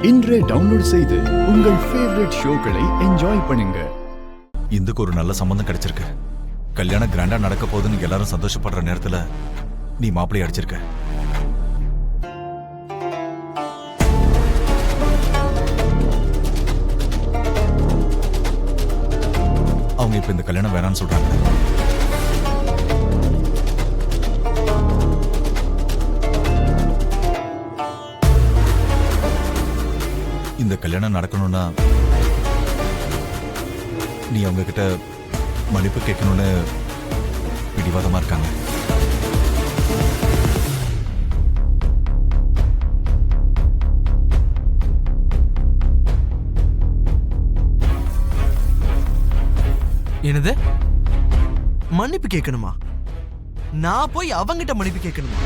இன்றே டவுன்லோட் செய்து உங்கள் ஃபேவரட் ஷோக்களை என்ஜாய் பண்ணுங்க. இந்துக்கு ஒரு நல்ல சம்பந்தம் கிடைச்சிருக்கு. கல்யாணம் கிராண்டா நடக்க போகுதுன்னு எல்லாரும் சந்தோஷப்படுற நேரத்துல நீ மாப்பிள்ளை அடிச்சிருக்க. அவங்க இப்ப இந்த கல்யாணம் வேணான்னு சொல்றாங்க. இந்த கல்யாணம் நடக்கணும்னா நீ அவங்க கிட்ட மன்னிப்பு கேட்கணும்னு பிடிவாதமா இருக்காங்க. என்னது? மன்னிப்பு கேட்கணுமா? நான் போய் அவங்கிட்ட மன்னிப்பு கேட்கணுமா?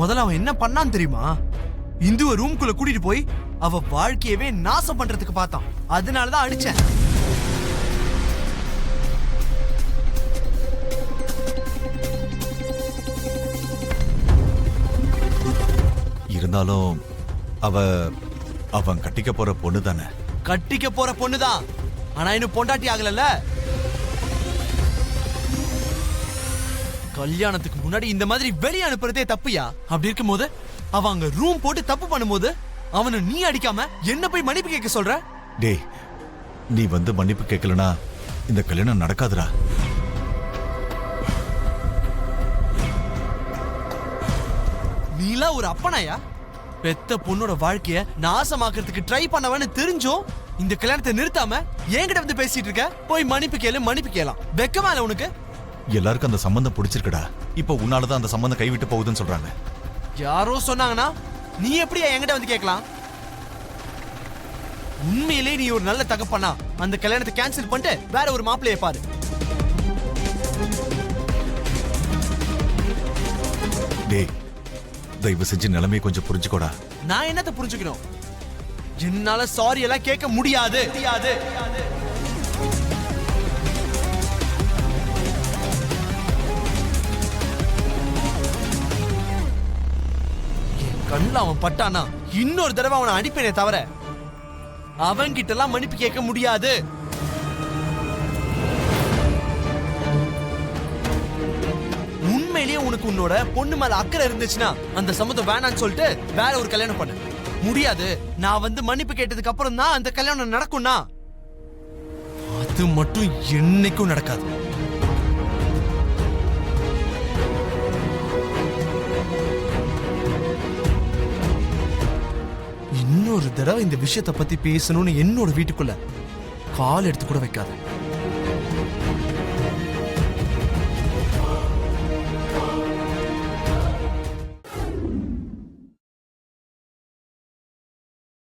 முதல்ல அவன் என்ன பண்ணான்னு தெரியுமா? இந்துவ ரூம்குள்ள கூட்டிட்டு போய் அவ வாழ்க்கையவே நாசம் பண்றதுக்கு பார்த்தான். அதனாலதான் அடிச்சேன். இருந்தாலும் அவன் கட்டிக்க போற பொண்ணு தானே. கட்டிக்க போற பொண்ணுதான், ஆனா இன்னும் பொண்டாட்டி ஆகலல்ல. கல்யாணத்துக்கு முன்னாடி இந்த மாதிரி வெளியே அனுப்புறதே தப்புயா. அப்படி இருக்கும் போது அவன் அங்க ரூம் போட்டு தப்பு பண்ணும்போது அவனை நீ அடிக்காம என்ன போய் மன்னிப்பு கேட்க சொல்ற? டேய், நீ வந்து மன்னிப்பு கேட்கலனா இந்த கல்யாணம் நடக்காதுடா. நீலா ஒரு அப்பனாயா? பெத்த பொண்ணோட வாழ்க்கைய நாசமாக்குறதுக்கு ட்ரை பண்ணவன்னு தெரிஞ்சும் இந்த கல்யாணத்தை நிறுத்தாம என்கிட்ட வந்து பேசிட்டு இருக்க. போய் மன்னிப்பு கேளு, மன்னிப்பு கேளாம். வெக்கமா இல்ல உனக்கு? எல்லாருக்கும் அந்த சம்பந்தம் பிடிச்சிருக்குடா. இப்ப உன்னாலதான் அந்த சம்பந்தம் கைவிட்டு போகுதுன்னு சொல்றாங்க. யாரோ சொன்னாங்கன்னா நீ எப்படி என்கிட்ட வந்து கேட்கலாம்? உண்மையிலே நீ ஒரு நல்ல தகப்பனா அந்த கல்யாணத்தை கேன்சல் பண்ணிட்டு வேற ஒரு மாப்பிள்ளைய பாரு. டேய், தயவு செஞ்சு நிலைமையை கொஞ்சம் புரிஞ்சுக்கோடா. நான் என்னத்த புரிஞ்சுக்கணும்? என்னால சாரி எல்லாம் கேட்க முடியாது. கண்ணுல அவன் பட்டானா இன்னொரு தடவை அவனை அடிப்பேனே தவிர அவன் கிட்ட எல்லாம் மன்னிப்பு கேட்க முடியாது. உண்மையிலேயே உனக்கு உன்னோட பொண்ணு மேல அக்கறை இருந்துச்சுன்னா அந்த சம்மதம் வேணான்னு சொல்லிட்டு வேற ஒரு கல்யாணம் பண்ணு. முடியாது, நான் வந்து மன்னிப்பு கேட்டதுக்கு அப்புறம் தான் அந்த கல்யாணம் நடக்கும்னா அது மட்டும் என்னைக்கும் நடக்காது. இன்னொரு தடவை இந்த விஷயத்தை பத்தி பேசணும்னு என்னோட வீட்டுக்குள்ள கால் எடுத்து கூட வைக்காத.